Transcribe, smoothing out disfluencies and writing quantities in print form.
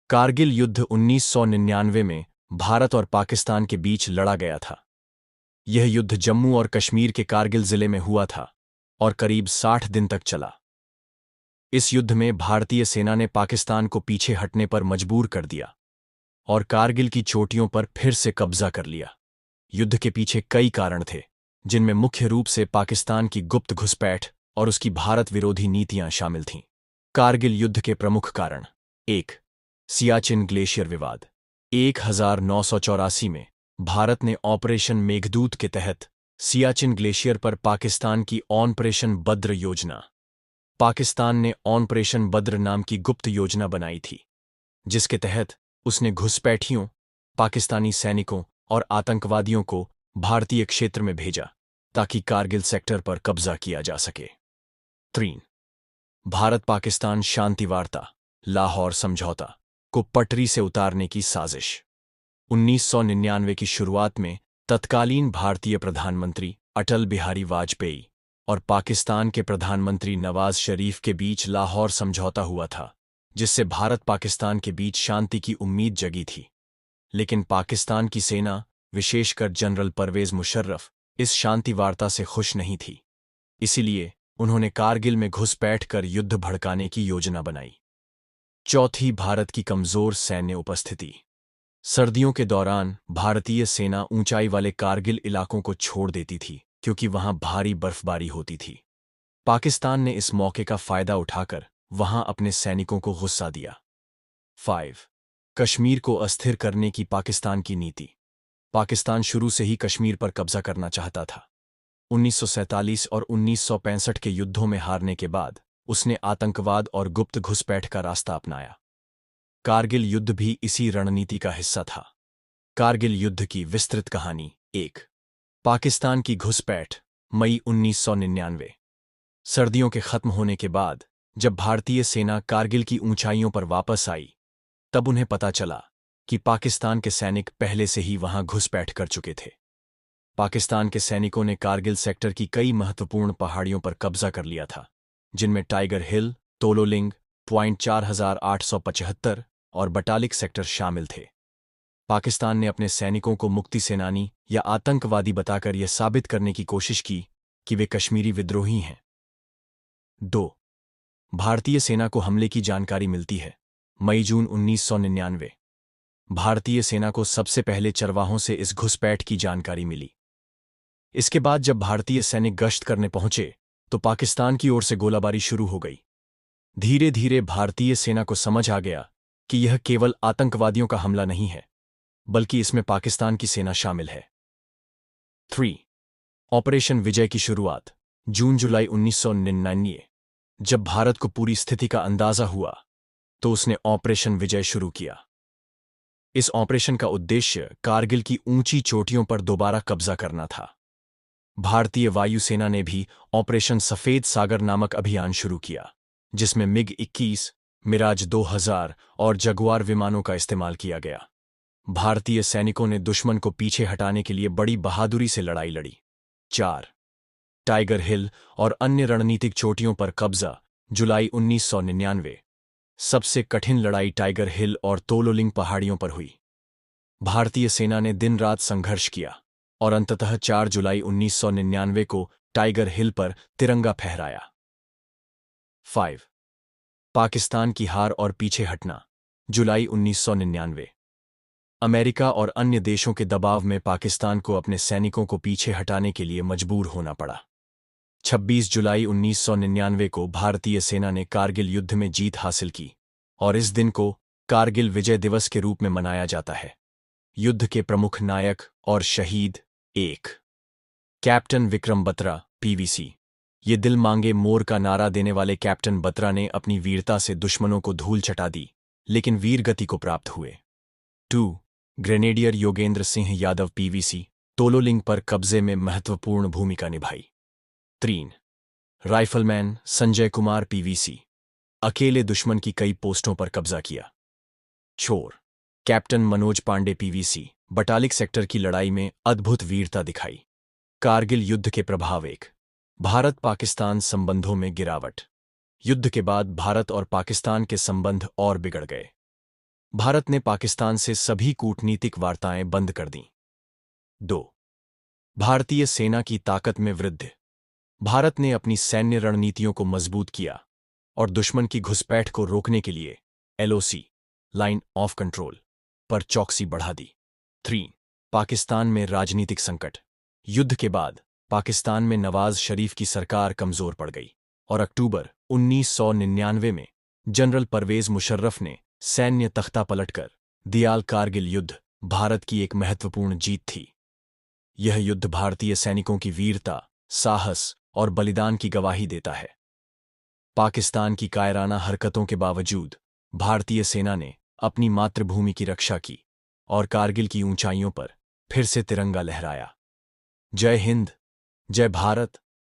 कारगिल युद्ध 1999 में भारत और पाकिस्तान के बीच लड़ा गया था। यह युद्ध जम्मू और कश्मीर के कारगिल जिले में हुआ था और करीब 60 दिन तक चला। इस युद्ध में भारतीय सेना ने पाकिस्तान को पीछे हटने पर मजबूर कर दिया और कारगिल की चोटियों पर फिर से कब्जा कर लिया। युद्ध के पीछे कई कारण थे, जिनमें मुख्य रूप से पाकिस्तान की गुप्त घुसपैठ और उसकी भारत विरोधी नीतियां शामिल थीं। कारगिल युद्ध के प्रमुख कारण: 1. सियाचिन ग्लेशियर विवाद। 1984 में भारत ने ऑपरेशन मेघदूत के तहत सियाचिन ग्लेशियर पर पाकिस्तान की ऑपरेशन बद्र योजना पाकिस्तान ने ऑपरेशन बद्र नाम की गुप्त योजना बनाई थी, जिसके तहत उसने घुसपैठियों, पाकिस्तानी सैनिकों और आतंकवादियों को भारतीय क्षेत्र में भेजा ताकि कारगिल सेक्टर पर कब्जा किया जा सके। 3. भारत पाकिस्तान शांति वार्ता लाहौर समझौता को पटरी से उतारने की साजिश। 1999 की शुरुआत में तत्कालीन भारतीय प्रधानमंत्री अटल बिहारी वाजपेयी और पाकिस्तान के प्रधानमंत्री नवाज शरीफ के बीच लाहौर समझौता हुआ था, जिससे भारत पाकिस्तान के बीच शांति की उम्मीद जगी थी। लेकिन पाकिस्तान की सेना, विशेषकर जनरल परवेज मुशर्रफ, इस शांति वार्ता से खुश नहीं थी। इसीलिए उन्होंने कारगिल में घुसपैठ कर युद्ध भड़काने की योजना बनाई। चौथी, भारत की कमजोर सैन्य उपस्थिति। सर्दियों के दौरान भारतीय सेना ऊंचाई वाले कारगिल इलाकों को छोड़ देती थी क्योंकि वहां भारी बर्फबारी होती थी। पाकिस्तान ने इस मौके का फायदा उठाकर वहां अपने सैनिकों को गुस्सा दिया। 5. कश्मीर को अस्थिर करने की पाकिस्तान की नीति। पाकिस्तान शुरू से ही कश्मीर पर कब्जा करना चाहता था। 1947 और 1965 के युद्धों में हारने के बाद उसने आतंकवाद और गुप्त घुसपैठ का रास्ता अपनाया। कारगिल युद्ध भी इसी रणनीति का हिस्सा था। कारगिल युद्ध की विस्तृत कहानी। 1. पाकिस्तान की घुसपैठ मई 1999। सर्दियों के खत्म होने के बाद जब भारतीय सेना कारगिल की ऊंचाइयों पर वापस आई, तब उन्हें पता चला कि पाकिस्तान के सैनिक पहले से ही वहां घुसपैठ कर चुके थे। पाकिस्तान के सैनिकों ने कारगिल सेक्टर की कई महत्वपूर्ण पहाड़ियों पर कब्जा कर लिया था, जिनमें टाइगर हिल, तोलोलिंग, पॉइंट 4875 और बटालिक सेक्टर शामिल थे। पाकिस्तान ने अपने सैनिकों को मुक्ति सेनानी या आतंकवादी बताकर यह साबित करने की कोशिश की कि वे कश्मीरी विद्रोही हैं। 2. भारतीय सेना को हमले की जानकारी मिलती है। मई-जून 1999। भारतीय सेना को सबसे पहले चरवाहों से इस घुसपैठ की जानकारी मिली। इसके बाद जब भारतीय सैनिक गश्त करने पहुंचे तो पाकिस्तान की ओर से गोलाबारी शुरू हो गई। धीरे धीरे भारतीय सेना को समझ आ गया कि यह केवल आतंकवादियों का हमला नहीं है, बल्कि इसमें पाकिस्तान की सेना शामिल है। 3. ऑपरेशन विजय की शुरुआत। जून-जुलाई 1999। जब भारत को पूरी स्थिति का अंदाजा हुआ तो उसने ऑपरेशन विजय शुरू किया। इस ऑपरेशन का उद्देश्य कारगिल की ऊंची चोटियों पर दोबारा कब्जा करना था। भारतीय वायुसेना ने भी ऑपरेशन सफेद सागर नामक अभियान शुरू किया, जिसमें मिग-21, मिराज 2000 और जगुआर विमानों का इस्तेमाल किया गया। भारतीय सैनिकों ने दुश्मन को पीछे हटाने के लिए बड़ी बहादुरी से लड़ाई लड़ी। 4. टाइगर हिल और अन्य रणनीतिक चोटियों पर कब्जा। जुलाई 1999। सबसे कठिन लड़ाई टाइगर हिल और तोलोलिंग पहाड़ियों पर हुई। भारतीय सेना ने दिन रात संघर्ष किया और अंततः 4 जुलाई 1999 को टाइगर हिल पर तिरंगा फहराया। 5. पाकिस्तान की हार और पीछे हटना। जुलाई 1999। अमेरिका और अन्य देशों के दबाव में पाकिस्तान को अपने सैनिकों को पीछे हटाने के लिए मजबूर होना पड़ा। 26 जुलाई 1999 को भारतीय सेना ने कारगिल युद्ध में जीत हासिल की और इस दिन को कारगिल विजय दिवस के रूप में मनाया जाता है। युद्ध के प्रमुख नायक और शहीद। 1. Captain Vikram Batra, PVC. ये दिल मांगे मोर का नारा देने वाले कैप्टन बत्रा ने अपनी वीरता से दुश्मनों को धूल चटा दी, लेकिन वीरगति को प्राप्त हुए। 2. Grenadier Yogendra Singh Yadav, PVC. तोलोलिंग पर कब्जे में महत्वपूर्ण भूमिका निभाई। 3. Rifleman Sanjay Kumar, PVC. अकेले दुश्मन की कई पोस्टों पर कब्जा किया। 4. Captain Manoj Pande, PVC. Batalik sector की लड़ाई में अद्भुत वीरता दिखाई। कारगिल युद्ध के प्रभाव। 1. भारत पाकिस्तान संबंधों में गिरावट। युद्ध के बाद भारत और पाकिस्तान के संबंध और बिगड़ गए। भारत ने पाकिस्तान से सभी कूटनीतिक वार्ताएं बंद कर दीं। 2. भारतीय सेना की ताकत में वृद्धि। भारत ने अपनी सैन्य रणनीतियों को मजबूत किया और दुश्मन की घुसपैठ को रोकने के लिए LOC लाइन ऑफ कंट्रोल पर चौकसी बढ़ा दी। 3. पाकिस्तान में राजनीतिक संकट। युद्ध के बाद पाकिस्तान में नवाज शरीफ की सरकार कमजोर पड़ गई और अक्टूबर 1999 में जनरल परवेज मुशर्रफ ने सैन्य तख्ता पलटकर दियाल। कारगिल युद्ध भारत की एक महत्वपूर्ण जीत थी। यह युद्ध भारतीय सैनिकों की वीरता, साहस और बलिदान की गवाही देता है। पाकिस्तान की कायराना हरकतों के बावजूद भारतीय सेना ने अपनी मातृभूमि की रक्षा की और कारगिल की ऊंचाइयों पर फिर से तिरंगा लहराया। जय हिंद, जय भारत।